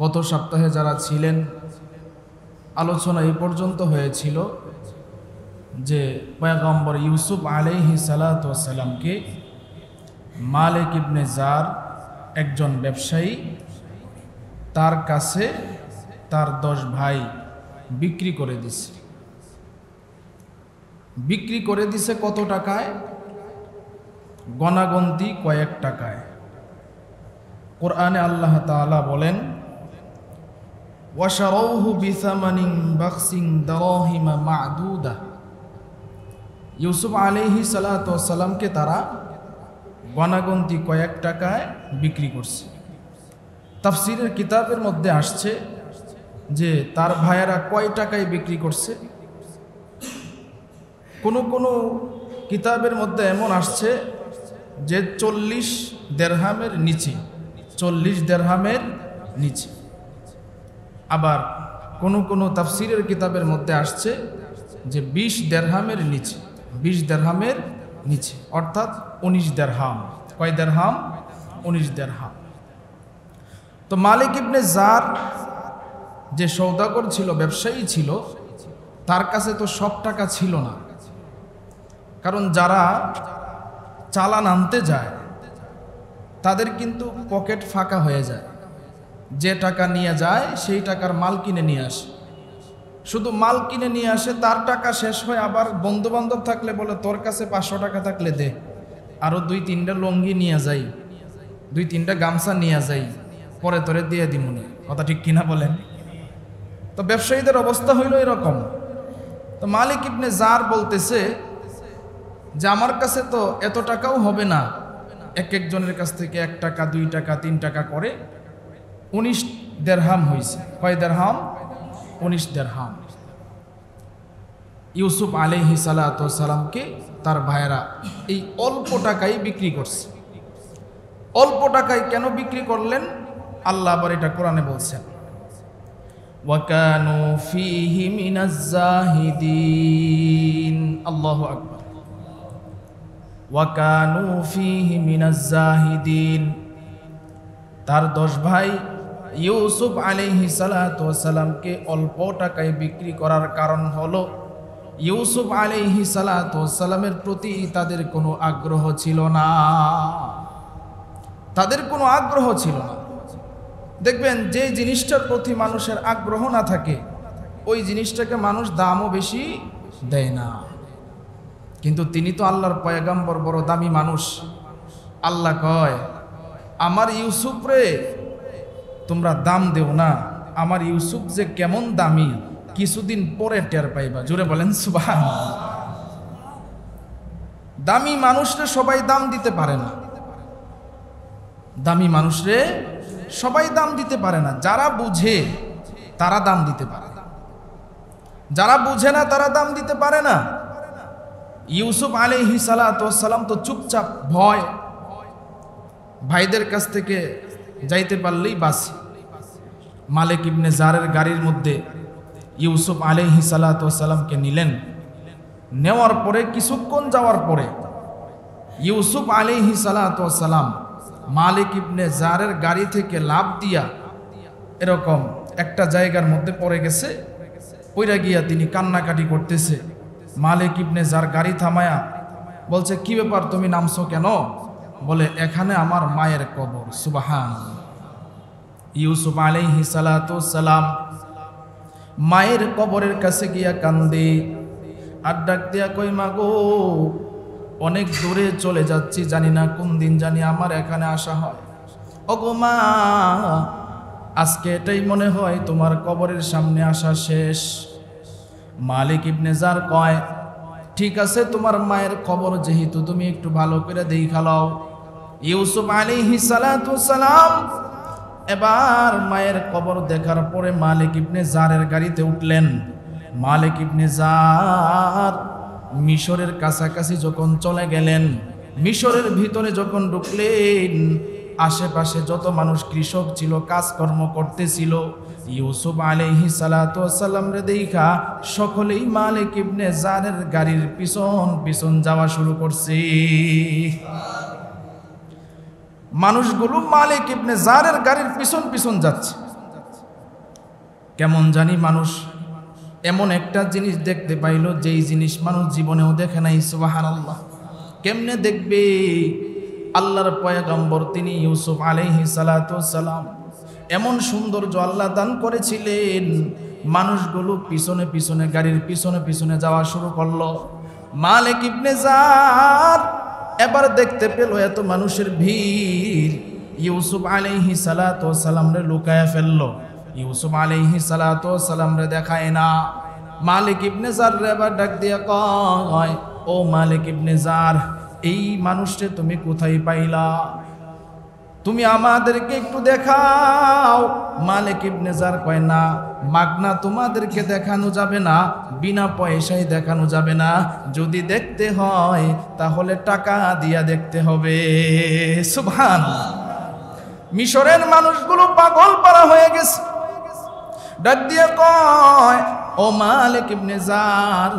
গত সপ্তাহে যারা ছিলেন আলোচনা এই পর্যন্ত হয়েছিল যে পয়গম্বর ইউসুফ আলাইহিস সালাতু ওয়াস সালামকে মালিক ইবনে জার একজন ব্যবসায়ী তার কাছে তার 10 ভাই বিক্রি করে দিছে কত টাকায়? গণাগন্তি কয়েক টাকায়। কোরআনে আল্লাহ তাআলা বলেন ওয়াশারাউহু বিসামানিন বাখসিন দারাহিমা মা'দুদা। ইউসুফ আলাইহিস সালাতু ওয়াস সালামকে তারা গণাগন্তি কয়েক টাকায় বিক্রি করছে। তাফসীরের কিতাবের মধ্যে আসছে যে তার ভাইয়েরা কয় টাকায় বিক্রি করছে। কোন কিতাবের মধ্যে এমন আসছে যে 40 দিরহামের নিচে, 40 দিরহামের নিচে। আবার কোন তাফসীরের কিতাবের মধ্যে আসছে যে 20 দিরহামের নিচে, 20 দিরহামের নিচে, অর্থাৎ 19 দিরহাম। কয় দিরহাম? 19 দিরহাম। তো মালিক ইবনে জার যে সওদাগর ছিল, ব্যবসায়ী ছিল, তার কাছে তো সব টাকা ছিল না। কারণ যারা চালান আনতে যায় তাদের কিন্তু পকেট ফাঁকা হয়ে যায়। যে টাকা নিয়ে যায় সেই টাকার মাল কিনে নিয়ে আসে। শুধু মাল কিনে নিয়ে আসে, তার টাকা শেষ হয়। আবার বন্ধু বান্ধব থাকলে বলে তোর কাছে 500 টাকা থাকলে দে, আরো 2-3টা লঙ্গি নিয়ে যাই, 2-3টা গামছা নিয়ে যাই, পরে তোরে দিয়ে দিমুনি। কথা ঠিক কিনা বলেন? তো ব্যবসায়ীদের অবস্থা হইল এরকম। তো মালিক ইবনে জার বলতেছে যে আমার কাছে তো এত টাকাও হবে না, এক একজনের কাছ থেকে 1 টাকা 2 টাকা 3 টাকা করে 19 দিরহাম হয়েছে। কয় দিরহাম? 19 দিরহাম। ইউসুফ আলাইহিস সালাতু ওয়াস সালামকে তার ভাইয়েরা এই অল্প টাকায় বিক্রি করছে। অল্প টাকায় কেন বিক্রি করলেন? আল্লাহ আবার এটা কোরআনে বলছেন ওয়াকানু ফীহি মিনাজ জাহিদিন। আল্লাহু আকবার। ওয়াকানু ফীহি মিনাজ জাহিদিন। তার 10 ভাই ইউসুফ আলাইহিস সালাতু ওয়াস সালামকে অল্প টাকায় বিক্রি করার কারণ হলো ইউসুফ আলাইহিস সালাতু ওয়াস সালামের প্রতি তাদের কোনো আগ্রহ ছিল না। তাদের কোনো আগ্রহ ছিল না। দেখবেন যে জিনিসটার প্রতি মানুষের আগ্রহ না থাকে ওই জিনিসটাকে মানুষ দামও বেশি দেয় না। কিন্তু তিনি তো আল্লাহর পয়গম্বর, বড় দামি মানুষ। আল্লাহ কয় আমার ইউসুফ রে তোমরা দাম দেও না, আমার ইউসুফ যে কেমন দামি কিছুদিন পরে টের পাইবা। জোরে বলেন সুবহানাল্লাহ। দামি মানুষরে সবাই দাম দিতে পারে না। দামি মানুষরে সবাই দাম দিতে পারে না। যারা বুঝে তারা দাম দিতে পারে, যারা বুঝে না তারা দাম দিতে পারে না। ইউসুফ আলাইহিস সালাতু ওয়াস সালাম তো চুপচাপ, ভয়, ভাইদের কাছ থেকে যাইতে পারলেই বাঁচি। মালিক ইবনে জারের গাড়ির মধ্যে ইউসুফ আলাইহিস সালাতু ওয়াস সালামকে নিলেন। নেওয়ার পরে কিছুক্ষণ যাওয়ার পরে ইউসুফ আলাইহিস সালাতু ওয়াস সালাম মালিক ইবনে জারের গাড়ি থেকে লাফ দিয়া এরকম একটা জায়গার মধ্যে পড়ে গেছে। পইরা গিয়া তিনি কান্নাকাটি করতেছে। মালিক ইবনে জার গাড়ি থামায়া বলছে কি ব্যাপার, তুমি নামছো কেন? বলে এখানে আমার মায়ের কবর। সুবহানাল্লাহ। ইউসুফ আলাইহিস সালাতু ওয়াস সালাম মায়ের কবরের কাছে গিয়া কান্দে আর ডাক দিয়া কই মা গো, অনেক দূরে চলে যাচ্ছি, জানি না কোন দিন জানি আমার এখানে আসা হয়। ওগো মা, আজকে এটাই মনে হয় তোমার কবরের সামনে আসা শেষ। মালিক ইবনে জার কয় ঠিক আছে, তোমার মায়ের কবর যেহেতু তুমি একটু ভালো করে দেখা লও। ইউসুফ আলাইহিস সালাতু ওয়াস সালাম এবার মায়ের কবর দেখার পরে মালিক ইবনে জারের গাড়িতে উঠলেন। মালিক ইবনে জার মিশরের কাছাকাছি যখন চলে গেলেন, মিশরের ভিতরে যখন ঢুকলেন, আশেপাশে যত মানুষ কৃষক ছিল, কাজকর্ম করতেছিল, ইউসুফ আলাইহিস সালাতু ওয়াস সালাম রে দেখা সকলেই মালিক ইবনে জারের গাড়ির পিছন পিছন যাওয়া শুরু করছে। মানুষগুলো মালিক ইবনে জারের গাড়ির পিছন পিছন যাচ্ছে। কেমন জানি মানুষ এমন একটা জিনিস দেখতে পাইল যেই জিনিস মানুষ জীবনেও দেখে নাই। সুবহানাল্লাহ। কেমনে দেখবে? আল্লাহর পয়গম্বর তিনি ইউসুফ আলাইহিস সালাতু সালাম এমন সৌন্দর্য আল্লাহ দান করেছিলেন, মানুষগুলো পিছনে পিছনে গাড়ির পিছনে পিছনে যাওয়া শুরু করলো। মালিক ইবনে জার এবার দেখতে পেল এত মানুষের ভিড়, ইউসুফ আলাইহিস সালাতু সালাম রে লুকায়া ফেললো। ইউসুফ আলাইহিস সালাতু সালাম রে দেখায় না। মালিক ইবনে জার রে এবার ডাক দিয়া কয়, ও মালিক ইবনে জার, এই মানুষকে তুমি কোথায় পাইলা? তুমি আমাদেরকে একটু দেখাও। মালিক ইবনে জার কয়, না, মাগনা তোমাদেরকে দেখানো যাবে না, বিনা পয়সায় দেখানো যাবে না। যদি দেখতে হয় তাহলে টাকা দিয়া দেখতে হবে। সুবহানাল্লাহ। মিশরের মানুষগুলো পাগল পারা হয়ে গেছে। ডাক দিয়ে কয়, ও মালিক ইবনে জার,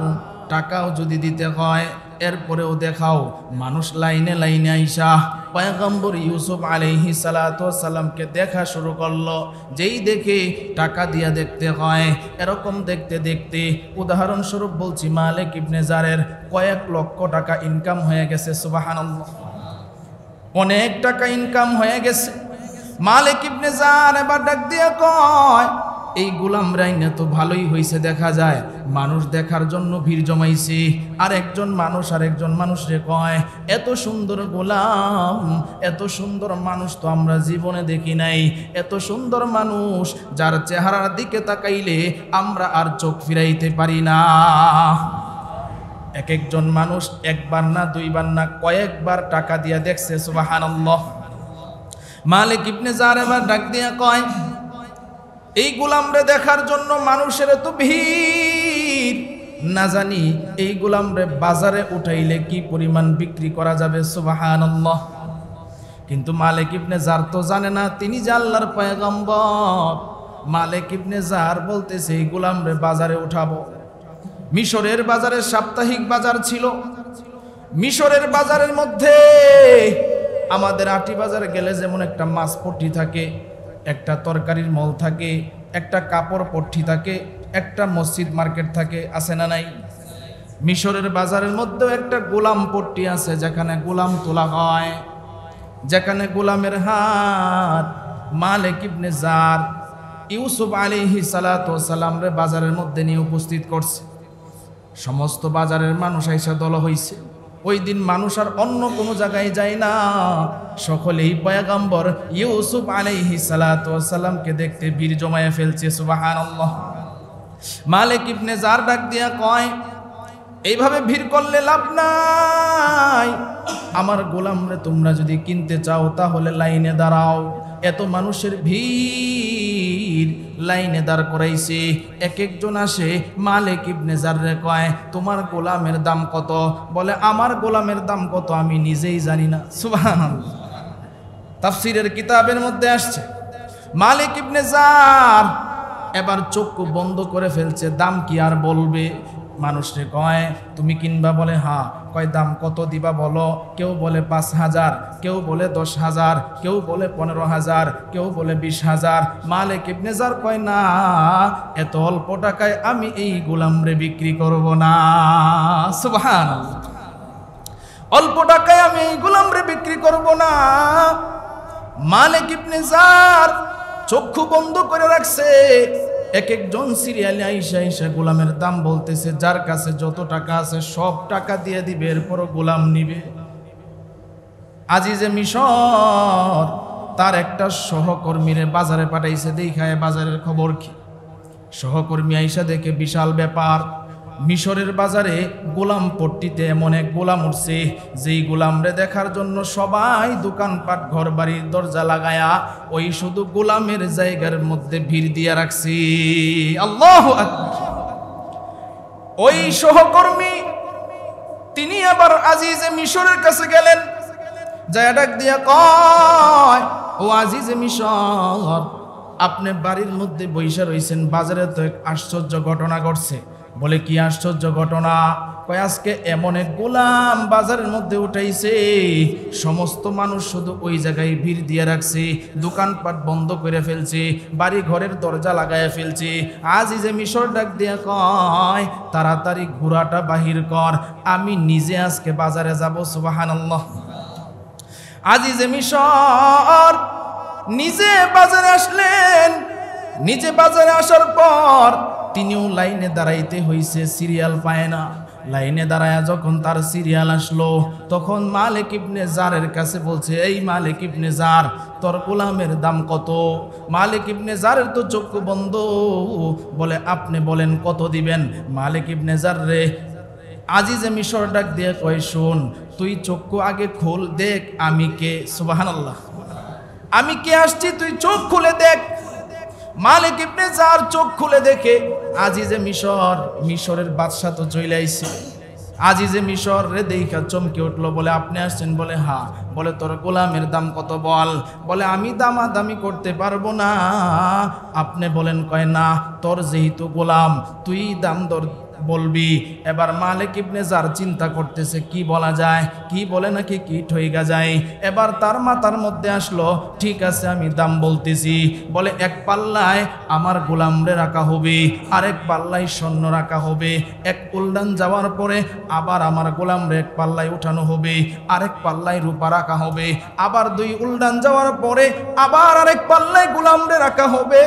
টাকাও যদি দিতে হয় এরপরেও দেখাও। মানুষ লাইনে লাইনে আইসা পয়গম্বর ইউসুফ আলাইহিস সালাতু সালামকে দেখা শুরু করলো। যেই দেখে টাকা দিয়া দেখতে হয়। এরকম দেখতে দেখতে উদাহরণস্বরূপ বলছি, মালিক ইবনে জারের কয়েক লক্ষ টাকা ইনকাম হয়ে গেছে। সুবহানাল্লাহ। অনেক টাকা ইনকাম হয়ে গেছে। মালিক ইবনে জার এবার ডাক দিয়া কয়, এই গোলাম রাইনা তো ভালোই হয়েছে, দেখা যায় মানুষ দেখার জন্য ভিড় জমাইছে। আর একজন মানুষ রে কয়, এত সুন্দর গোলাম, এত সুন্দর মানুষ তো আমরা জীবনে দেখি নাই। এত সুন্দর মানুষ যার চেহারার দিকে তাকাইলে আমরা আর চোখ ফিরাইতে পারি না। এক একজন মানুষ একবার না দুইবার না কয়েকবার টাকা দিয়া দেখছে। সুবহানাল্লাহ। মালিক ইবনে জার এবার ডাক দিয়া কয়, এই গোলামরে দেখার জন্য মানুষের এত ভিড়, না জানি এই গোলামরে বাজারে উঠাইলে কি পরিমাণ বিক্রি করা যাবে। সুবহানাল্লাহ। কিন্তু মালিক ইবনে জার তো জানে না তিনি যে আল্লাহর পয়গম্বর। মালিক ইবনে জার বলতেছে, এই গোলামরে বাজারে উঠাবো। মিশরের বাজারে সাপ্তাহিক বাজার ছিল। মিশরের বাজারের মধ্যে আমাদের আটি বাজারে গেলে যেমন একটা মাছ পট্টি থাকে, একটা তরকারির মল থাকে, একটা কাপড় পট্টি থাকে, একটা মসজিদ মার্কেট থাকে, আছে না নাই? মিশরের বাজারের মধ্যেও একটা গোলাম পট্টি আছে, যেখানে গোলাম তোলা হয়, যেখানে গোলামের হাট। মালিক ইবনে জার ইউসুফ আলাইহিস সালাতু সালাম রে বাজারের মধ্যে নিয়ে উপস্থিত করছে। সমস্ত বাজারের মানুষ আইসা দল হইছে। ওই দিন মানুষ আর অন্য কোনো জায়গায় যায় না, সকলেই পয়গম্বর ইউসুফ আলাইহিস সালাতু সালামকে দেখতে ভিড় জমায়ে ফেলছে। সুবহানাল্লাহ। মালিক ইবনে জার ডাক দিয়া কয়, এইভাবে ভিড় করলে লাভ নাই। আমার গোলামরে তোমরা যদি কিনতে চাও তাহলে লাইনে দাঁড়াও। এত মানুষের ভিড়, লাইনে দাঁড় করাইছে। এক একজন আসে, মালিক ইবনে জাররে কয়, তোমার গোলামের দাম কত? বলে, আমার গোলামের দাম কত আমি নিজেই জানি না। সুবহানাল্লাহ। তাফসীরের কিতাবের মধ্যে আসছে, মালিক ইবনে জার এবার চক্ষু বন্ধ করে ফেলছে, দাম কি আর বলবে। মানুষরে কয়, তুমি কিনবা? বলে হ্যাঁ। কয়, দাম কত দিবা বলো? কেউ বলে 5,000, কেউ বলে 10,000, কেউ বলে 15,000, কেউ বলে 20,000। মালিক ইবনে জার কয়, না, এত অল্প টাকায় আমি এই গোলামরে বিক্রি করব না। সুবহানাল্লাহ। অল্প টাকায় আমি এই গোলামরে বিক্রি করব না। মালিক ইবনে জার চক্ষু বন্ধ করে রাখছে। এক একজন সিরিয়ালে আইসা আইসা গোলামের দাম বলতেছে, যার কাছে যত টাকা আছে সব টাকা দিয়ে দিবে, এরপরও গোলাম নিবে। আজিজে মিশর তার একটা সহকর্মীরে বাজারে পাঠাইছে, দেখায় বাজারের খবর কি। সহকর্মী আইসা দেখে বিশাল ব্যাপার। মিশরের বাজারে গোলাম পট্টিতে এমন এক গোলাম উঠছে, যেই গোলামরে দেখার জন্য সবাই দোকানপাট ঘর বাড়ির দরজা লাগায়া ওই শুধু গোলামের জায়গার মধ্যে ভিড় দিয়া রাখছি। আল্লাহু আকবার। ওই সহকর্মী তিনি আবার আজিজে মিশরের কাছে গেলেন, যায় ডাক দিয়া কয়, ও আজিজে মিশর, আপনি বাড়ির মধ্যে বইসা রইছেন, বাজারে তো এক আশ্চর্য ঘটনা ঘটছে। বলে, কি আশ্চর্য ঘটনা? কয় আজকে এমন এক গোলাম বাজারের মধ্যে উঠাইছে, সমস্ত মানুষ শুধু ওই জায়গায় ভিড় দিয়ে রাখছে, দোকানপাট বন্ধ করে ফেলছে, বাড়ি ঘরের দরজা লাগায় ফেলছে। আজিজে মিশর ডাক দিয়ে কয় তাড়াতাড়ি ঘোড়াটা বাহির কর, আমি নিজে আজকে বাজারে যাব। সুবহানাল্লাহ। আজিজে মিশর নিজে বাজারে আসলেন। নিজে বাজারে আসার পর তিনিও লাইনে দাঁড়াইতে হইছে, সিরিয়াল পায় না। লাইনে দাঁড়ায় যখন তার সিরিয়াল আসলো, তখন মালিক ইবনে জারের কাছে বলছে, এই মালিক ইবনে জার, তোর গোলামের দাম কত? মালিক ইবনে জারের তো চক্ষু বন্ধ, বলে আপনি বলেন কত দিবেন? মালিক ইবনে জার রে আজিজে মিশর ডাক দিয়ে কয়, শোন, তুই চক্ষু আগে খোল, দেখ আমি কে। সুবহানাল্লাহ। আমি কে আসছি, তুই চোখ খুলে দেখ। মালিক ইবনে জার চোখ খুলে দেখে আজিজে মিশর, মিশরের বাদশা তো চলে আইছে। আজিজে মিশর রে দেখা চমকে উঠলো, বলে আপনি আসছেন? বলে হ্যাঁ। বলে তোর গোলামের দাম কত বল। বলে আমি দামাদামি করতে পারবো না, আপনি বলেন। কয় না, তোর যেহেতু গোলাম তুই দাম দর বলবি। এবার মালিক ইবনে জার চিন্তা করতেছে কি বলা যায়, কি বলে নাকি কি ঠইগা যায়। এবার তার মাথার মধ্যে আসলো, ঠিক আছে আমি দাম বলতেছি। বলে এক পাল্লায় আমার গোলামরে রাখা হবে, আরেক পাল্লায় স্বর্ণ রাখা হবে। এক উল্টান যাওয়ার পরে আবার আমার গোলামরে এক পাল্লায় উঠানো হবে, আরেক পাল্লায় রূপা রাখা হবে। আবার দুই উল্টান যাওয়ার পরে আবার আরেক পাল্লায় গোলামরে রাখা হবে,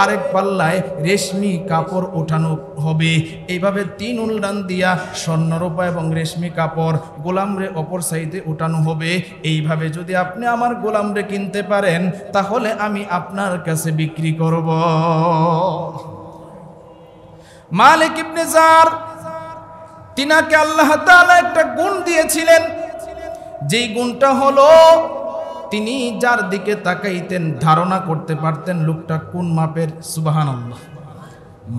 আরেক পাল্লায় রেশমি কাপড় উঠানো হবে। এইভাবে তিন উল্টান দিয়া স্বর্ণ রূপা এবং রেশমি কাপড় গোলামরে অপর সাইডে উঠানো হবে। এইভাবে যদি আপনি আমার গোলামরে কিনতে পারেন, তাহলে আমি আপনার কাছে বিক্রি করব। মালিক ইবনে জার তিনাকে আল্লাহ তাআলা একটা গুণ দিয়েছিলেন, যেই গুণটা হলো তিনি যার দিকে তাকাইতেন ধারণা করতে পারতেন লোকটা কোন মাপের। সুবহানাল্লাহ।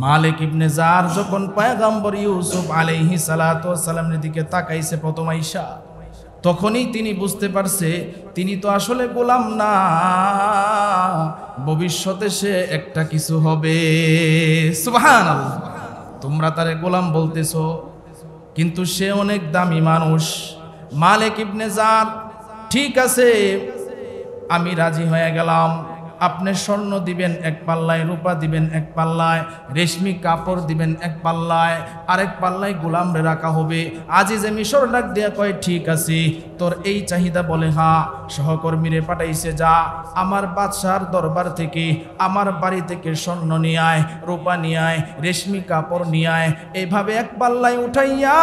মালিক ইবনে জার যখন পয়গম্বর ইউসুফ আলাইহিস সালাতু ওয়াস সালামের দিকে তাকাইছে প্রথম আইসা, তখনই তিনি বুঝতে পারছে তিনি তো আসলে গোলাম না, ভবিষ্যতে সে একটা কিছু হবে। সুবহানাল্লাহ। তোমরা তারে গোলাম বলতেছো, কিন্তু সে অনেক দামি মানুষ। মালিক ইবনে জার, ঠিক আছে আমি রাজি হয়ে গেলাম, আপনি স্বর্ণ দিবেন এক পাল্লায়, রূপা দিবেন এক পাল্লায়, রেশমি কাপড় দিবেন এক পাল্লায়, আরেক পাল্লায় গোলামরে রাখা হবে। আজিজে মিশর ডাক দিয়া কয়, ঠিক আছে তোর এই চাহিদা? বলে হ্যাঁ। সহকর্মীরে পাঠাইছে, যা আমার বাদশার দরবার থেকে আমার বাড়ি থেকে স্বর্ণ নিয়ে আয়, রূপা নিয়ে আয়, রেশমি কাপড় নিয়ে আয়। এইভাবে এক পাল্লায় উঠাইয়া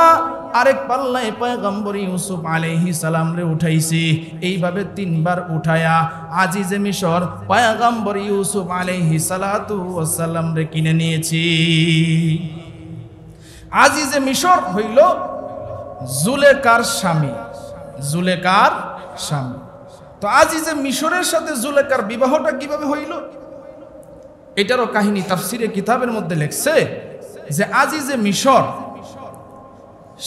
আরেক পাল্লায় পয়গম্বর ইউসুফ আলাইহিস সালাম রে উঠাইছি। এইভাবে তিনবার উঠায়া আজিজে মিশর পয়গম্বর ইউসুফ আলাইহিস সালাতু ওয়াস সালাম রে কিনে নিয়েছি। আজিজে মিশর হইল জুলেখার স্বামী, জুলেখার স্বামী। তো আজিজে মিশরের সাথে জুলেখার বিবাহটা কিভাবে হইল, এটারও কাহিনী তাফসিরে কিতাবের মধ্যে লেখছে যে আজিজে মিশর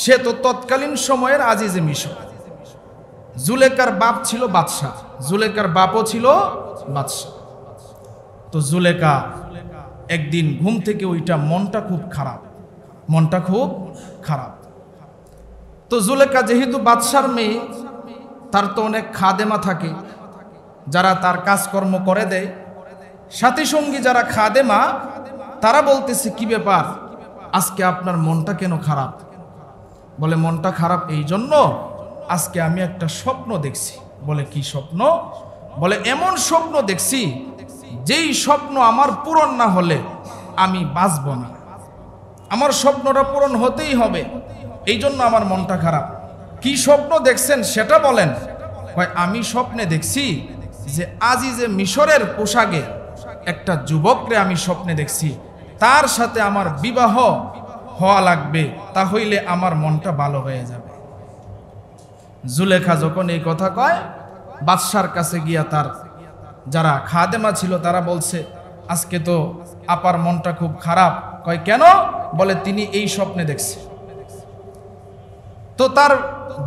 সে তো তৎকালীন সময়ের আজিজে মিশর। জুলেখার বাপ ছিল বাদশা, জুলেখার বাপও ছিল বাদশা। তো জুলেখা একদিন ঘুম থেকে ওইটা মনটা খুব খারাপ, মনটা খুব খারাপ। তো জুলেখা যেহেতু বাদশার মেয়ে, তার তো অনেক খাদেমা থাকে যারা তার কাজকর্ম করে দেয়। সাথী সঙ্গী যারা খাদেমা, তারা বলতেছে কি ব্যাপার, আজকে আপনার মনটা কেন খারাপ? বলে মনটা খারাপ এই জন্য, আজকে আমি একটা স্বপ্ন দেখছি। বলে কি স্বপ্ন? বলে এমন স্বপ্ন দেখছি যেই স্বপ্ন আমার পূরণ না হলে আমি বাঁচব না, আমার স্বপ্নটা পূরণ হতেই হবে, এই জন্য আমার মনটা খারাপ। কি স্বপ্ন দেখছেন সেটা বলেন। আমি স্বপ্নে দেখছি যে আজিজে মিশরের পোশাকে একটা যুবকরে আমি স্বপ্নে দেখছি, তার সাথে আমার বিবাহ হওয়া লাগবে, তা হইলে আমার মনটা ভালো হয়ে যাবে। জুলেখা যখন এই কথা কয়, বাদশার কাছে গিয়া তার যারা খাদেমা ছিল তারা বলছে আজকে তো আপার মনটা খুব খারাপ। কয় কেন? বলে তিনি এই স্বপ্নে দেখছে। তো তার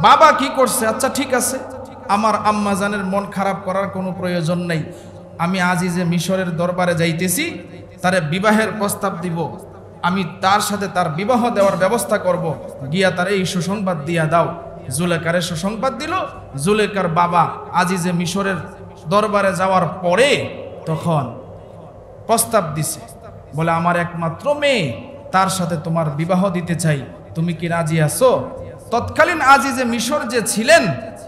বাবা কি করছে, আচ্ছা ঠিক আছে, আমার আম্মা জানের মন খারাপ করার কোনো প্রয়োজন নেই, আমি আজিজে মিশরের দরবারে যাইতেছি, তারে বিবাহের প্রস্তাব দিব। আমি তার সাথে তার বিবাহ দেওয়ার ব্যবস্থা করব, গিয়া তার এই সুসংবাদ দিয়া দাও। জুলেখারে সুসংবাদ দিল। জুলেখার বাবা আজিজে মিশরের দরবারে যাওয়ার পরে তখন প্রস্তাব দিছে, বলে আমার একমাত্র মেয়ে, তার সাথে তোমার বিবাহ দিতে চাই, তুমি কি রাজি আছো? তৎকালীন আজিজে মিশর যে ছিলেন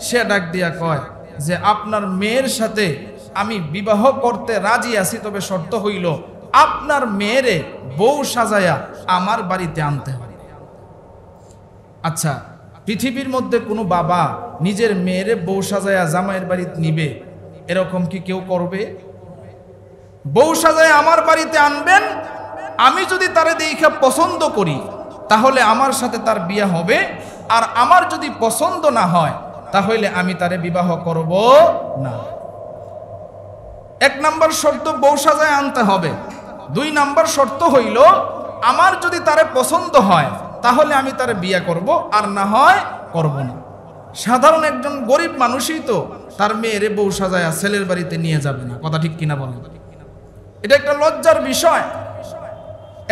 সে ডাক দিয়া কয় যে আপনার মেয়ের সাথে আমি বিবাহ করতে রাজি আছি, তবে শর্ত হইল আপনার মেয়েরে বউ সাজায়া আমার বাড়িতে আনতে হবে। আচ্ছা, পৃথিবীর মধ্যে কোনো বাবা নিজের মেয়েরে বউ সাজায়া জামাইয়ের বাড়িতে নিবে? এরকম কি কেউ করবে? বউ সাজায় আমার বাড়িতে আনবেন, আমি যদি তারে দেখে পছন্দ করি তাহলে আমার সাথে তার বিয়ে হবে, আর আমার যদি পছন্দ না হয় তাহলে আমি তারে বিবাহ করব না। এক নম্বর শর্ত বউ সাজায় আনতে হবে। দুই নম্বর শর্ত হইল আমার যদি তারে পছন্দ হয় তাহলে আমি তারে বিয়ে করব, আর না হয় করব না। সাধারণ একজন গরিব মানুষই তো তার মেয়েরে বউ সাজায়া ছেলের বাড়িতে নিয়ে যাবে না, কথা ঠিক কিনা বলেন? এটা একটা লজ্জার বিষয়।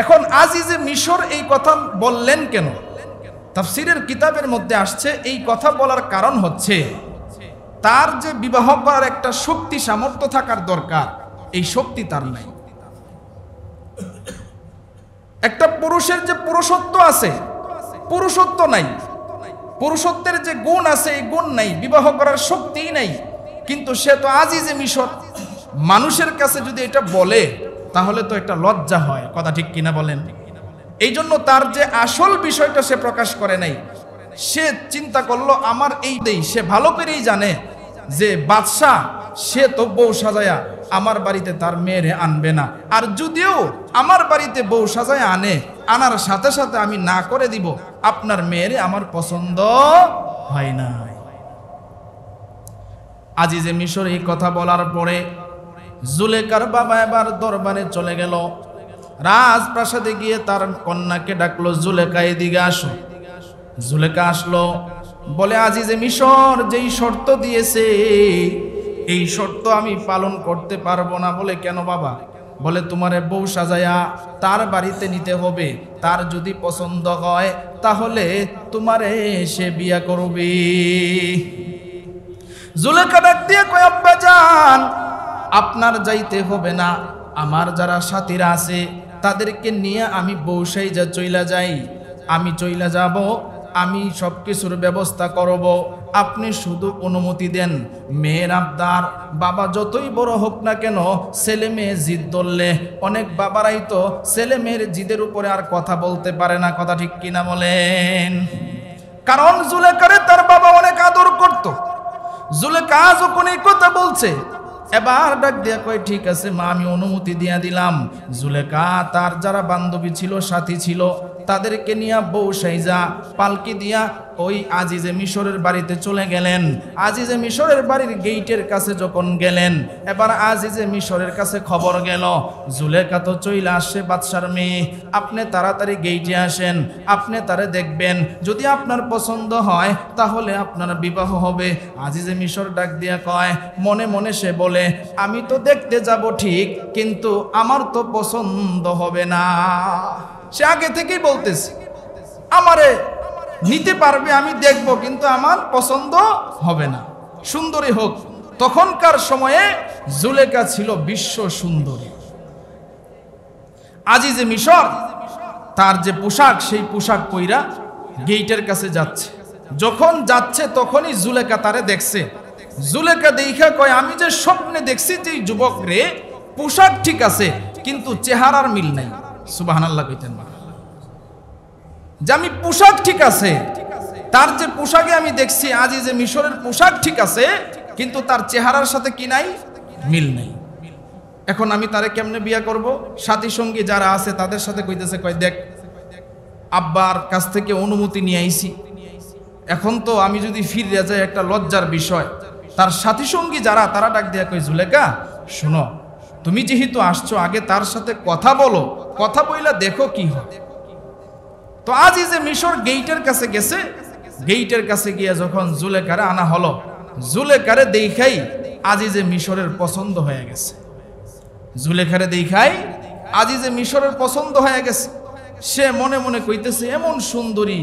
এখন আজিজে মিশর এই কথা বললেন কেন? তাফসীরের কিতাবের মধ্যে আসছে এই কথা বলার কারণ হচ্ছে তার যে বিবাহ করার একটা শক্তি সামর্থ্য থাকার দরকার, এই শক্তি তার নাই। একটা পুরুষের যে পুরুষত্ব আছে, পুরুষত্ব নাই, পুরুষত্বের যে গুণ আছে এই গুণ নাই, বিবাহ করার শক্তি নাই। কিন্তু সে তো আজিজে মিশর, মানুষের কাছে যদি এটা বলে তাহলে তো একটা লজ্জা হয়, কথা ঠিক কিনা বলেন? এই জন্য তার যে আসল বিষয়টা সে প্রকাশ করে নাই। সে চিন্তা করলো আমার এই দেই, সে ভালো করেই জানে যে বাদশাহ সে তো বউ সাজায়া আমার বাড়িতে তার মেয়েরে আনবে না, আর যদিও আমার বাড়িতে বউ সাজায়া আনে, আনার সাথে সাথে আমি না করে দিব আপনার মেয়েরে আমার পছন্দ হয় না। আজিজে মিশর এই কথা বলার পরে জুলেখার বাবা এবার দরবারে চলে গেল, রাজপ্রাসাদে গিয়ে তার কন্যাকে ডাকলো, জুলেখা এদিকে আসো। জুলেখা আসলো, বলে আজিজে মিশর যেই শর্ত দিয়েছে এই শর্ত আমি পালন করতে পারবো না। বলে কেন বাবা? বলে তোমারে বউ সাজায়া তার বাড়িতে নিতে হবে, তার যদি পছন্দ হয় তাহলে তোমারে সে বিয়া করবে। জুলেখা ডাক দিয়ে কয় আব্বা জান, আপনার যাইতে হবে না, আমার যারা সাথীরা আছে তাদেরকে নিয়ে আমি বউ সাইজা চইলা যাই, আমি চইলা যাব, আমি সব কিছুর ব্যবস্থা করব, আপনি শুধু অনুমতি দেন। মেয়ের আবদার, বাবা যতই বড় হোক না কেন ছেলে মেয়ে জিদ ধরলে, অনেক বাবারাই তো ছেলে মেয়ের জিদের উপরে আর কথা বলতে পারে না, কথা ঠিক কিনা বলেন? কারণ জুলেখারে তার বাবা অনেক আদর করত। জুলেখা যখন এই কথা বলছে এবার ডাক দিয়া কয় ঠিক আছে মা, আমি অনুমতি দিয়া দিলাম। জুলেখা তার যারা বান্ধবী ছিল, সাথী ছিল, তাদেরকে নিয়ে বউ সাইজা পালকি দিয়া ওই আজিজে মিশরের বাড়িতে চলে গেলেন। আজিজে মিশরের বাড়ির গেইটের কাছে যখন গেলেন, এবার আজিজে মিশরের কাছে খবর গেল জুলেখা তো চইলা আসছে বাদশার মেয়ে, আপনি তাড়াতাড়ি গেইটে আসেন, আপনি তারে দেখবেন, যদি আপনার পছন্দ হয় তাহলে আপনার বিবাহ হবে। আজিজে মিশর ডাক দিয়া কয়, মনে মনে সে বলে আমি তো দেখতে যাব ঠিক, কিন্তু আমার তো পছন্দ হবে না। সে আগে থেকেই বলতেছে আমারে নিতে পারবে, আমি দেখব, কিন্তু আমার পছন্দ হবে না। সুন্দরী হোক। তখনকার সময়ে জুলেখা ছিল বিশ্ব সুন্দরী। আজিজে মিশর তার যে পোশাক, সেই পোশাক পইরা গেইটের কাছে যাচ্ছে। যখন যাচ্ছে তখনই জুলেখা তারে দেখছে। জুলেখা দেখা কয় আমি যে স্বপ্নে দেখছি যে যুবক রে, পোশাক ঠিক আছে কিন্তু চেহারার মিল নাই। সুবহানাল্লাহ কইতেন না যে আমি পোশাক ঠিক আছে, তার যে পোশাকে আমি দেখছি আজিজে মিশরের পোশাক ঠিক আছে, কিন্তু তার চেহারার সাথে কি নাই? মিল নাই। এখন আমি তারে কেমনে বিয়া করব? সাথী সঙ্গী যারা আছে তাদের সাথে কইতেছে, কয় দেখ আব্বার কাছ থেকে অনুমতি নিয়ে আইছি, এখন তো আমি যদি ফিরে যাই একটা লজ্জার বিষয়। তার সাথী সঙ্গী যারা, তারা ডাক দিয়া কয় জুলেখা শোনো, তুমি যেহেতু আসছো আগে তার সাথে কথা বলো, কথা বইলা দেখো কি হয়। তো আজিজে মিশর গেইটের কাছে গেছে। গেইটের কাছে গিয়ে যখন জুলেখারে আনা হলো, জুলেখারে দেখাই আজিজে মিশরের পছন্দ হয়ে গেছে। জুলেখারে দেখাই আজিজে মিশরের পছন্দ হয়ে গেছে। সে মনে মনে কইতেছে এমন সুন্দরী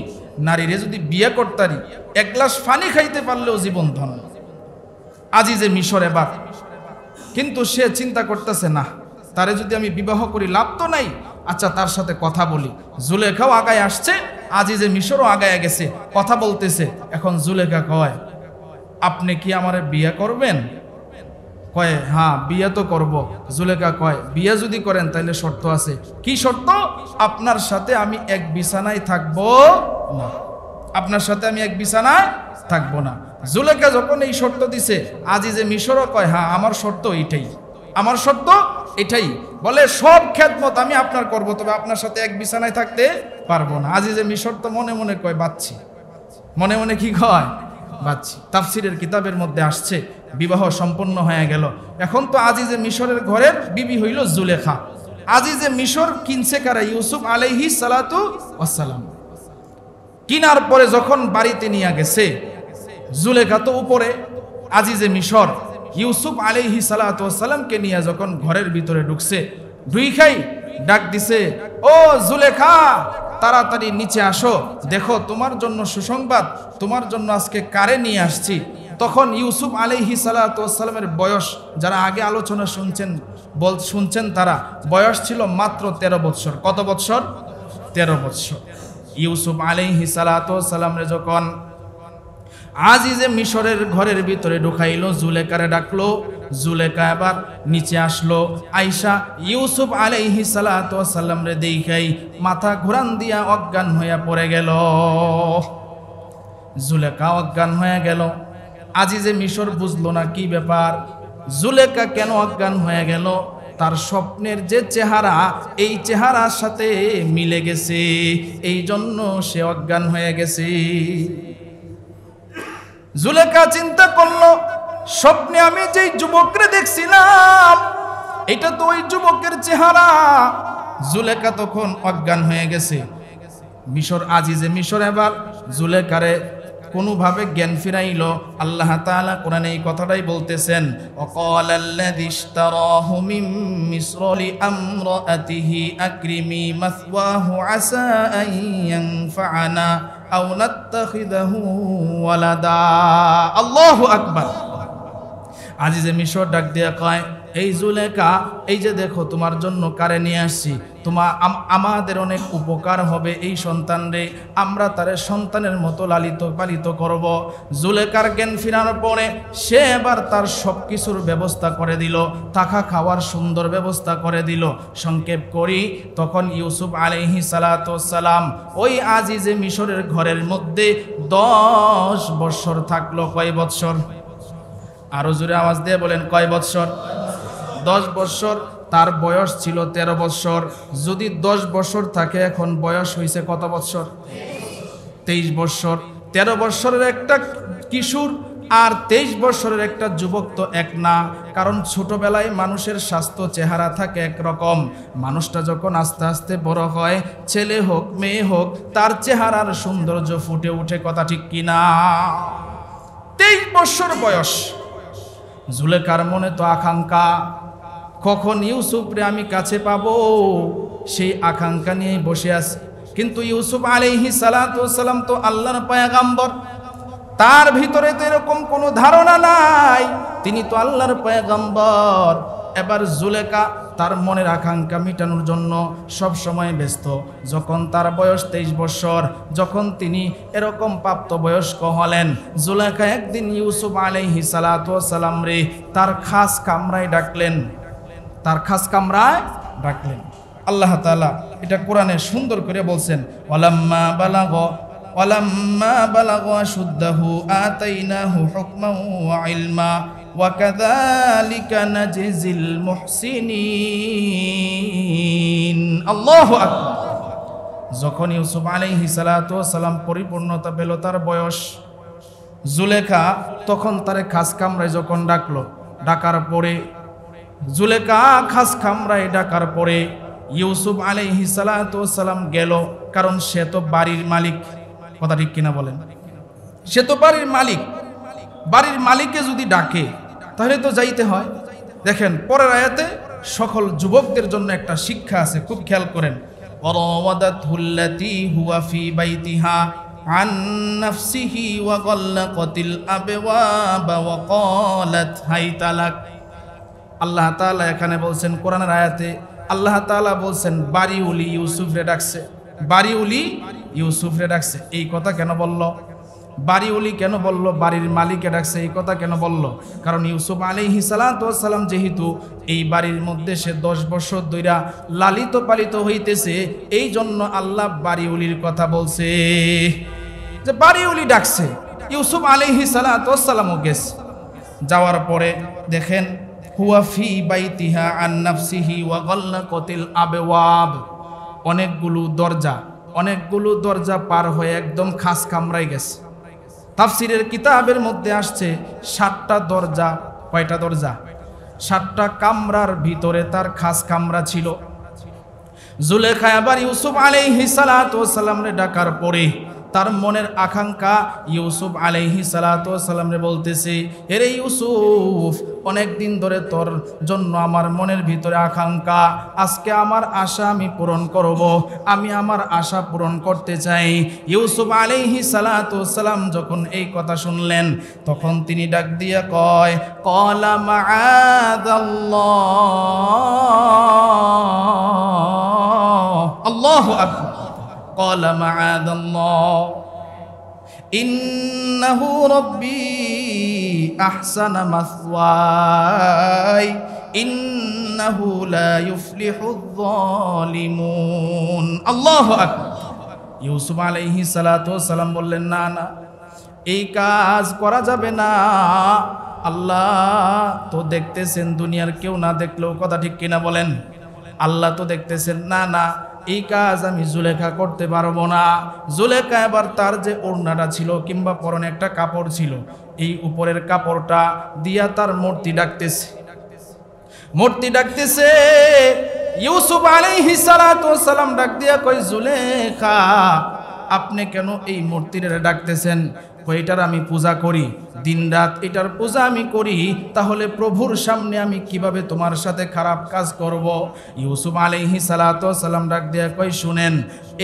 নারীরে যদি বিয়ে করতারি এক গ্লাস পানি খাইতে পারলেও জীবন ধন্য। আজিজে মিশর এবার কিন্তু সে চিন্তা করতেছে না, তারে যদি আমি বিবাহ করি লাভ তো নাই, আচ্ছা তার সাথে কথা বলি। জুলেখাও আগায় আসছে, আজিজে মিশরও আগায় গেছে, কথা বলতেছে। এখন জুলেখা কয়, আপনি কি আমারে বিয়ে করবেন? কয় হ্যাঁ বিয়ে তো করব। জুলেখা কয়, বিয়ে যদি করেন তাহলে শর্ত আছে। কি শর্ত? আপনার সাথে আমি এক বিছানায় থাকবো না, আপনার সাথে আমি এক বিছানায় থাকবো না। জুলেখা যখন এই শর্ত দিছে, আজিজে মিশরও কয় হ্যাঁ আমার শর্ত এইটাই, আমার শর্ত এটাই। বলে সব খেদমত আমি আপনার করব, তবে আপনার সাথে এক বিছানায় থাকতে পারবো না। আজিজে মিশর তো মনে মনে কয় বাচ্চি, মনে মনে কি কয় বাচ্চি। তাফসিরের কিতাবের মধ্যে আসছে বিবাহ সম্পন্ন হয়ে গেল। এখন তো আজিজে মিশরের ঘরের বিবি হইল জুলেখা। আজিজে মিশর কিনছে কারা? ইউসুফ আলাইহিস সালাতু ওয়াসসালাম। কিনার পরে যখন বাড়িতে নিয়ে গেছে, জুলেখা তো উপরে, আজিজে মিশর ইউসুফ আলাইহিস সালাতু ওয়াসসালামকে নিয়ে যখন ঘরের ভিতরে ঢুকছে, ঢুইখাই ডাক দিছে, ও জুলেখা তাড়াতাড়ি নিচে আসো, দেখো তোমার জন্য সুসংবাদ, তোমার জন্য আজকে কারে নিয়ে আসছি। তখন ইউসুফ আলাইহিস সালাতু ওয়াসসালামের বয়স, যারা আগে আলোচনা শুনছেন তারা, বয়স ছিল মাত্র 13 বৎসর। কত বৎসর? 13 বৎসর। ইউসুফ আলাইহিস সালাতু ওয়াসসালামরে যখন আজিজে মিশরের ঘরের ভিতরে ঢুকাইলো, জুলেখারে ডাকলো। জুলেখা এবার নিচে আসলো, আইসা ইউসুফ আলাইহিস সালাতু ওয়াসসালাম রে দেখাই মাথা ঘুরান দিয়া অজ্ঞান হইয়া পড়ে গেল। জুলেখা অজ্ঞান হয়ে গেল। আজিজে মিশর বুঝলো না কি ব্যাপার, জুলেখা কেন অজ্ঞান হয়ে গেল। তার স্বপ্নের যে চেহারা, এই চেহারার সাথে মিলে গেছে, এই জন্য সে অজ্ঞান হয়ে গেছে। জুলেখা চিন্তা করলো, স্বপ্নে আমি যেই যুবকরে দেখছিলাম এটা তো ওই যুবকের চেহারা। জুলেখা তখন অজ্ঞান হয়ে গেছে। মিশর, আজিজে মিশর এবার জুলেখারে কোনোভাবে জ্ঞান ফিরাইল। আল্লাহ তাআলা কোরআনে এই কথাটাই বলতেছেন, ওয়াকালাল্লাযী ইশতারাহু মিন মিসর লিআমরাতিহি আকরিমি মাসওয়াহু আসা আন ইয়ানফা'না আও নাত্তাখিযাহু ওয়ালাদা। আল্লাহু আকবার। আজিজে মিশর ডাক দিয়া কয়, এই জুলেখা, এই যে দেখো তোমার জন্য কারে নিয়ে আসছি, আমাদের অনেক উপকার হবে এই সন্তান রে, আমরা তারে সন্তানের মতো লালিত পালিত করব। জুলেখার জ্ঞান ফিরানোর পরে সে এবার তার সব কিছুর ব্যবস্থা করে দিল, থাকা খাওয়ার সুন্দর ব্যবস্থা করে দিল। সংক্ষেপ করি, তখন ইউসুফ আলাইহিস সালাতু ওয়াসসালাম ওই আজিজে মিশরের ঘরের মধ্যে 10 বৎসর থাকলো। কয় বৎসর? আরো জোরে আওয়াজ দিয়ে বলেন, কয় বৎসর? 10 বৎসর। তার বয়স ছিল 13 বৎসর। যদি 10 বৎসর থাকে, এখন বয়স হয়েছে কত বৎসর? 23 বৎসর। 13 বৎসরের একটা কিশোর আর 23 বৎসরের একটা যুবক তো এক না। কারণ ছোটবেলায় মানুষের স্বাস্থ্য চেহারা থাকে একরকম, মানুষটা যখন আস্তে আস্তে বড় হয়, ছেলে হোক মেয়ে হোক, তার চেহারার সৌন্দর্য ফুটে উঠে। কথা ঠিক কিনা? 23 বৎসর বয়স। জুলেখার মনে তো আকাঙ্ক্ষা, কখন ইউসুফরে আমি কাছে পাবো, সেই আকাঙ্ক্ষা নিয়ে বসে আছে। কিন্তু ইউসুফ আলাইহিস সালাতু ওয়াসসালাম তো আল্লাহর পয়গম্বর, তার ভিতরে তো এরকম কোনো ধারণা নাই, তিনি তো আল্লাহর পয়গম্বর। এবার জুলেখা তার মনের আকাঙ্ক্ষা মিটানোর জন্য সব সময় ব্যস্ত। যখন তার বয়স 23 বছর, যখন তিনি এরকম প্রাপ্তবয়স্ক হলেন, জুলেখা একদিন ইউসুফ আলাইহিস সালাতু ওয়াসসালাম রে তার খাস কামরায় ডাকলেন, তার খাস কামরায় ডাকলেন। আল্লাহ তাআলা এটা কোরআনে সুন্দর করে বলছেন, ওয়ালাম্মা বালাগা আশুদ্দাহু আতাইনাহু হুকমান ওয়া ইলমা ওয়া কাযালিকা নাজজিল মুহসিনিন। আল্লাহু আকবার। যখন ইউসুফ আলাইহিস সালাতু ওয়াসসালাম পরিপূর্ণতা পেল তার বয়স, জুলেখা তখন তারে খাস কামরায় যখন ডাকলো, ডাকার পরে জুলেখা খাস কামরায় ডাকার পরে ইউসুফ আলাইহিস সালাতু ওয়াসসালাম গেল, কারণ সে তো বাড়ির মালিক। কথা ঠিক কিনা বলেন? সে তো বাড়ির মালিক, বাড়ির মালিককে যদি ডাকে তাহলে তো যাইতে হয়। দেখেন পরের আয়াতে সকল যুবকদের জন্য একটা শিক্ষা আছে, খুব খেয়াল করেন। وراودته التي هو في بيتها عن نفسه وغلقت الأبواب وقالت هيت لك। আল্লাহ তাআলা এখানে বলছেন কোরআনের আয়াতে আল্লাহ তাআলা বলছেন বাড়িওয়ালি ইউসুফরে ডাকছে, বাড়িওয়ালি ইউসুফরে ডাকছে। এই কথা কেন বলল? বাড়িওয়ালি কেন বলল? বাড়ির মালিককে ডাকছে এই কথা কেন বলল? কারণ ইউসুফ আলাইহিস সালাতু ওয়াস সালাম যেহেতু এই বাড়ির মধ্যে সে 10 বছর ধইরা লালিত পালিত হইতেছে, এই জন্য আল্লাহ বাড়িওয়ালির কথা বলছে, যে বাড়িওয়ালি ডাকছে। ইউসুফ আলাইহিস সালাতু ওয়াস সালামও গেছে, যাওয়ার পরে দেখেন হুয়া ফি বাইতিহা আন নাফসিহি ওয়া গাল্লাকাতিল আবওয়াব, অনেকগুলো দরজা পার হয়ে একদম খাস কামরায় গেছে। তাফসিরের কিতাবের মধ্যে আসছে 7টা দরজা। কয়টা দরজা? 7টা কামরার ভিতরে তার খাস কামরা ছিল। জুলেখা আবার ইউসুফ আলাইহিস সালাতু ওয়াস সালামরে ডাকার পরে তার মনের আকাঙ্ক্ষা ইউসুফ আলাইহিস সালাতু ওয়াস সালামরে বলতেছে, এরে ইউসুফ, অনেক দিন ধরে তোর জন্য আমার মনের ভিতরে আকাঙ্ক্ষা, আজকে আমার আশা আমি পূরণ করব, আমি আমার আশা পূরণ করতে চাই। ইউসুফ আলাইহিস সালাতু ওয়াস সালাম যখন এই কথা শুনলেন, তখন তিনি ডাক দিয়া কয়, ক্বালা মাআযাল্লাহ, আল্লাহু আকবার, ক্বালা মাআযাল্লাহ ইন্নাহু রাব্বী আহসানা মাসওয়াই ইন্নাহু লা ইউফলিহুয যালিমুন। আল্লাহু আকবার। ইউসুফ আলাইহিস সালাতু ওয়াস সালাম বললেন, না না, এই কাজ করা যাবে না, আল্লাহ তো দেখতেছেন, দুনিয়ার কেউ না দেখলেও, কথা ঠিক কিনা বলেন? আল্লাহ তো দেখতেছেন, না না, এই কাজ আমি জুলেখা করতে পারবো না। জুলেখা এবার তার যে ওড়নাটা ছিল কিংবা পরনে একটা কাপড় ছিল, এই উপরের কাপড়টা দিয়া তার মূর্তি ডাকতেছে। ইউসুফ আলাইহিস সালাতু ওয়াস সালাম ডাক দিয়া কই, জুলেখা, আপনি কেন এই মূর্তিরে ডাকতেছেন? এটার আমি পূজা করি, দিনরাত এটার পূজা আমি করি, তাহলে প্রভুর সামনে আমি কিভাবে তোমার সাথে খারাপ কাজ করব? ইউসুফ আলাইহিস সালাতু ওয়াস সালাম ডাক দিয়া কই, শুনেন,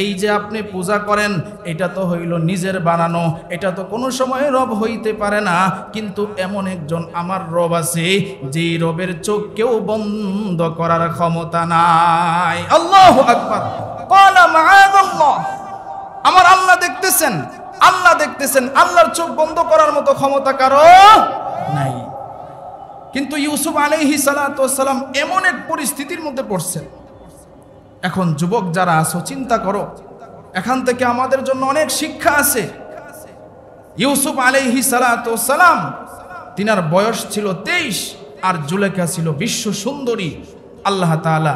এই যে আপনি পূজা করেন এটা তো হইল নিজের বানানো, এটা তো কোনো সময় রব হইতে পারে না, কিন্তু এমন একজন আমার রব আছে যে রবের চোখ কেউ বন্ধ করার ক্ষমতা নাই। আল্লাহু আকবার। ক্বালা মাআযাল্লাহ, আমার আল্লাহ দেখতেছেন, আল্লাহর চোখ বন্ধ করার মতো ক্ষমতা কারো নাই। কিন্তু ইউসুফ আলাইহিস সালাতু ওয়াস সালাম এমন এক পরিস্থিতির মধ্যে পড়ছেন। এখন যুবক যারা আছো, চিন্তা করো, এখান থেকে আমাদের জন্য অনেক শিক্ষা আছে। ইউসুফ আলাইহিস সালাতু ওয়াস সালাম, তিনার বয়স ছিল 23 আর জুলেখা ছিল বিশ্ব সুন্দরী। আল্লাহ তাআলা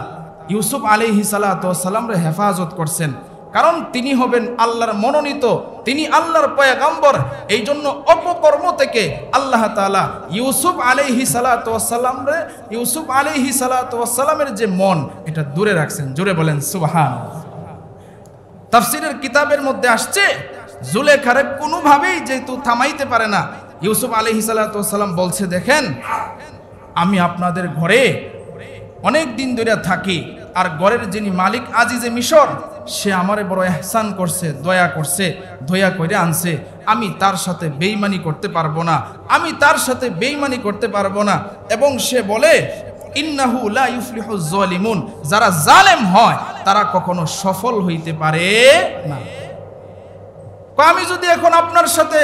ইউসুফ আলাইহিস সালাতু ওয়াস সালামরে হেফাজত করছেন, কারণ তিনি হবেন আল্লাহর মনোনীত, তিনি আল্লাহর পয়গম্বর। এই জন্য অপকর্ম থেকে আল্লাহ তাআলা ইউসুফ আলাইহিস সালাতু ওয়াস সালামের যে মন, এটা দূরে রাখছেন। জোরে বলেন সুবহানাল্লাহ। তাফসীরের কিতাবের মধ্যে আসছে, জুলেখারে কোনোভাবেই যেহেতু থামাইতে পারে না, ইউসুফ আলাইহিস সালাতু ওয়াস সালাম বলছে, দেখেন, আমি আপনাদের ঘরে অনেক দিন ধরে থাকি, আর ঘরের যিনি মালিক আজিজে মিশর, সে আমারে বড় ইহসান করছে, দয়া করছে, দয়া করে আনছে, আমি তার সাথে বেঈমানি করতে পারবো না। এবং সে বলে, ইন্নাহু লা ইউফলিহুজ যালিমুন, যারা জালেম হয় তারা কখনো সফল হইতে পারে না। আমি যদি এখন আপনার সাথে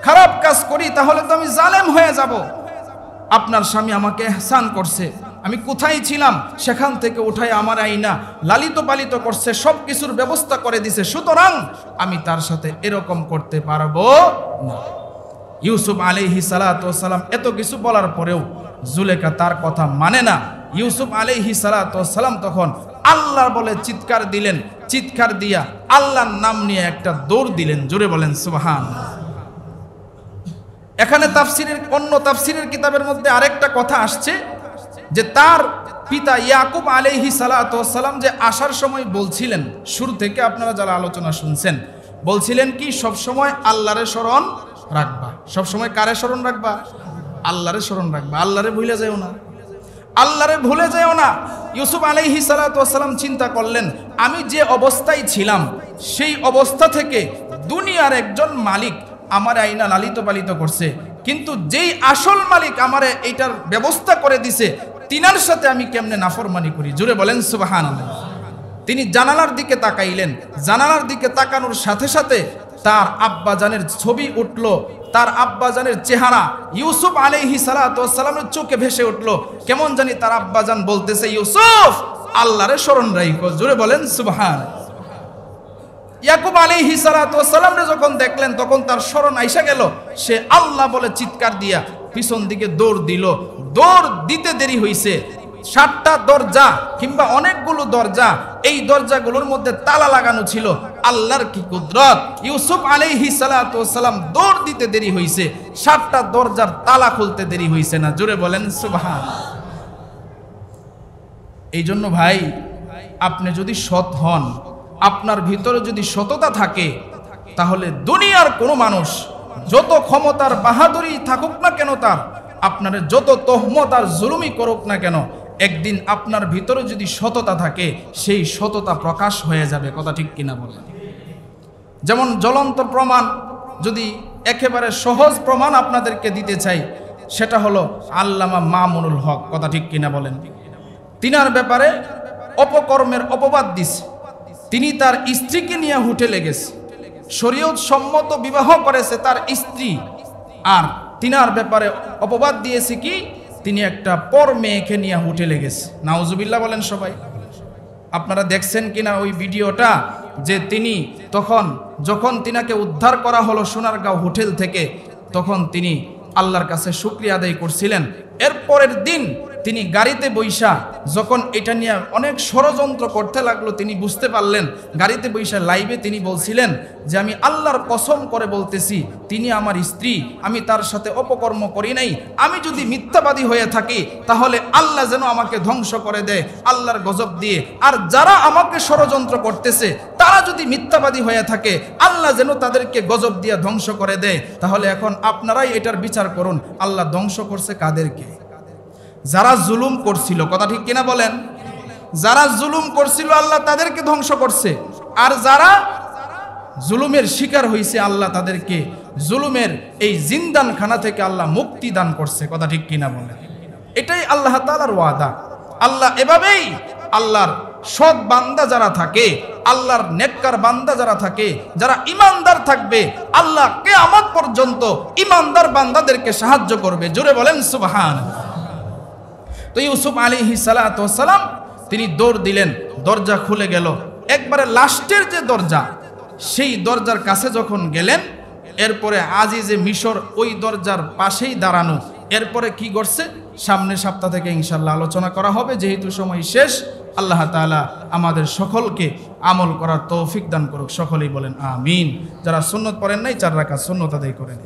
খারাপ কাজ করি তাহলে তো আমি জালেম হয়ে যাব। আপনার স্বামী আমাকে ইহসান করছে, আমি কোথায় ছিলাম সেখান থেকে উঠায় আমার আইনা লালিত পালিত করছে, সব কিছুর ব্যবস্থা করে দিছে, সুতরাং আমি তার সাথে এরকম করতে পারবো না। ইউসুফ আলাইহিস সালাতু ওয়াস সালাম এত কিছু বলার পরেও জুলেখা তার কথা মানে না। ইউসুফ আলাইহিস সালাতু ওয়াস সালাম তখন আল্লাহর বলে চিৎকার দিলেন, চিৎকার দিয়া আল্লাহর নাম নিয়ে একটা দৌড় দিলেন। জোরে বলেন সুবহানাল্লাহ। এখানে অন্য তাফসিরের কিতাবের মধ্যে আরেকটা কথা আসছে, যে তার পিতা ইয়াকুব আলাইহিস সালাতু ওয়াস সালাম যে আসার সময় বলছিলেন, শুরু থেকে আপনারা যারা আলোচনা শুনছেন, বলছিলেন কি, সব সময় আল্লাহরে স্মরণ রাখবা। সব সময় কারে স্মরণ রাখবা? আল্লাহরে স্মরণ রাখবা। আল্লাহরে ভুলে যাও না, আল্লাহরে ভুলে যাও না। ইউসুফ আলাইহিস সালাতু ওয়াস সালাম চিন্তা করলেন, আমি যে অবস্থায় ছিলাম সেই অবস্থা থেকে দুনিয়ার একজন মালিক আমার আইনা লালিত পালিত করছে, কিন্তু যেই আসল মালিক আমারে এইটার ব্যবস্থা করে দিছে তিনার সাথে আমি কেমনে নাফরমানি করি। জোরে বলেন সুবহানাল্লাহ। তিনি জানালার দিকে তাকাইলেন, জানালার দিকে তাকানোর সাথে সাথে তার আব্বাজানের ছবি উঠল, তার আব্বাজানের চেহারা ইউসুফ আলাইহিস সালাতু ওয়াস সালামের চোখে ভেসে উঠল। কেমন জানি তার আব্বাজান বলতেছে, ইউসুফ আল্লাহরে স্মরণ রাখো। জোরে বলেন সুবহানাল্লাহ। ইয়াকুব আলাইহিস সালাতু ওয়াস সালামরে যখন দেখলেন তখন তার স্মরণ আইসা গেল, সে আল্লাহ বলে চিৎকার দিয়া পিছন দিকে দৌড় দিল। দৌড় দিতে দেরি হইছে, 7টা দরজা কিংবা অনেকগুলো দরজা, এই দরজাগুলোর মধ্যে তালা লাগানো ছিল। আল্লাহর কি কুদরত, ইউসুফ আলাইহিস সালাতু ওয়াস সালাম দৌড় দিতে দেরি হইছে, 7টা দরজার তালা খুলতে দেরি হইছে না। জোরে বলেন সুবহানাল্লাহ। এই জন্য ভাই, আপনি যদি সৎ হন, আপনার ভিতরে যদি সততা থাকে, তাহলে দুনিয়ার কোনো মানুষ যত ক্ষমতার বাহাদুরি থাকুক না কেন, তার আপনার যত তহমত আর জুলুমি করুক না কেন, একদিন আপনার ভিতরে যদি সততা থাকে সেই সততা প্রকাশ হয়ে যাবে। কথা ঠিক কিনা বলেন? যেমন জ্বলন্ত প্রমাণ, যদি একেবারে সহজ প্রমাণ আপনাদেরকে দিতে চাই, সেটা হলো আল্লামা মামুনুল হক। কথা ঠিক কিনা বলেন? তিনার ব্যাপারে অপকর্মের অপবাদ দিছে। তিনি তার স্ত্রীকে নিয়ে হোটেলে গেছে, শরীয়ত সম্মত বিবাহ করেছে তার স্ত্রী, আর তিনার ব্যাপারে অপবাদ দিয়েছে কি, তিনি একটা পর মেয়েকে নিয়ে হোটেলে গেছে। নাউজুবিল্লাহ বলেন সবাই। আপনারা দেখছেন কিনা ওই ভিডিওটা, যে তিনি তখন যখন তিনাকে উদ্ধার করা হলো সোনারগাঁও হোটেল থেকে, তখন তিনি আল্লাহর কাছে শুকরিয়া আদায় করছিলেন। এরপরের দিন তিনি গাড়িতে বৈশা যখন এটা নিয়ে অনেক ষড়যন্ত্র করতে লাগলো, তিনি বুঝতে পারলেন, গাড়িতে বৈশা লাইভে তিনি বলছিলেন যে আমি আল্লাহর কসম করে বলতেছি তিনি আমার স্ত্রী, আমি তার সাথে অপকর্ম করি নাই। আমি যদি মিথ্যাবাদী হয়ে থাকি তাহলে আল্লাহ যেন আমাকে ধ্বংস করে দেয় আল্লাহর গজব দিয়ে, আর যারা আমাকে ষড়যন্ত্র করতেছে তারা যদি মিথ্যাবাদী হয়ে থাকে আল্লাহ যেন তাদেরকে গজব দিয়ে ধ্বংস করে দেয়। তাহলে এখন আপনারাই এটার বিচার করুন, আল্লাহ ধ্বংস করছে কাদেরকে? যারা জুলুম করছিল। কথা ঠিক কিনা বলেন? যারা জুলুম করছিল আল্লাহ তাদেরকে ধ্বংস করছে, আর যারা জুলুমের শিকার হয়েছে আল্লাহ তাদেরকে জুলুমের এই জিন্দানখানা থেকে আল্লাহ মুক্তি দান করছে। কথা ঠিক কিনা বলেন? এটাই আল্লাহ তাআলার ওয়াদা। আল্লাহ এভাবেই আল্লাহর সৎ বান্দা যারা থাকে, আল্লাহর নেককার বান্দা যারা থাকে, যারা ইমানদার থাকবে, আল্লাহ কিয়ামত পর্যন্ত ইমানদার বান্দাদেরকে সাহায্য করবে। জোরে বলেন সুবহানাল্লাহ। তো ইউসুফ আলাইহিস সালাতু ওয়াস সালাম তিনি দৌড় দিলেন, দরজা খুলে গেল। একবারে লাস্টের যে দরজা, সেই দরজার কাছে যখন গেলেন, এরপরে আজিজে মিশর ওই দরজার পাশেই দাঁড়ানো। এরপরে কি করছে সামনের সপ্তাহ থেকে ইনশাআল্লাহ আলোচনা করা হবে, যেহেতু সময় শেষ। আল্লাহ তাআলা আমাদের সকলকে আমল করার তৌফিক দান করুক। সকলেই বলেন আমিন। যারা সুন্নত পড়েন নাই 4 রাকাত সুন্নত আদায় করেন।